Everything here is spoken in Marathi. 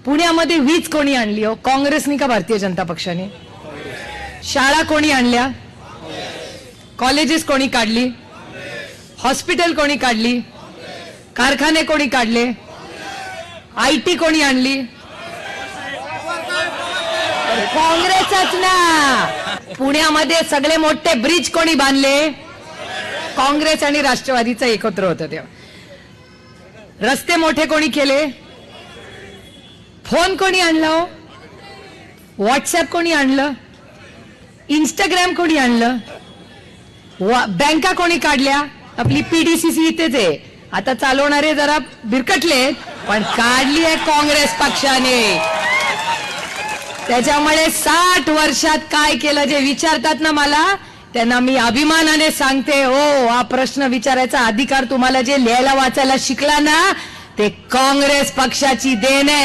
पुण्यामध्ये वीज कोणी आणली हो? काँग्रेसनी का भारतीय जनता पक्षाने? शाळा कोणी आणल्या? कॉलेजेस कोणी काढली? हॉस्पिटल कोणी काढली? कारखाने कोणी काढले? आयटी कोणी आणली? काँग्रेसच ना. पुण्यामध्ये सगळे मोठे ब्रिज कोणी बांधले? काँग्रेस आणि राष्ट्रवादीचं एकत्र होतं तेव्हा. रस्ते मोठे कोणी केले? फोन कोणी आणला हो? व्हॉट्सअप कोणी आणलं? इंस्टाग्राम कोणी आणलं? बँका कोणी काढल्या? आपली पीडीसीसी इथेच आहे. आता चालवणारे जरा बिरकटले, पण काढली आहे काँग्रेस पक्षाने. त्याच्यामुळे 60 वर्षात काय केलं जे विचारतात ना मला, त्यांना मी अभिमानाने सांगते, हो हा प्रश्न विचारायचा अधिकार तुम्हाला जे लिहायला वाचायला शिकला ना, ते काँग्रेस पक्षाची देण आहे.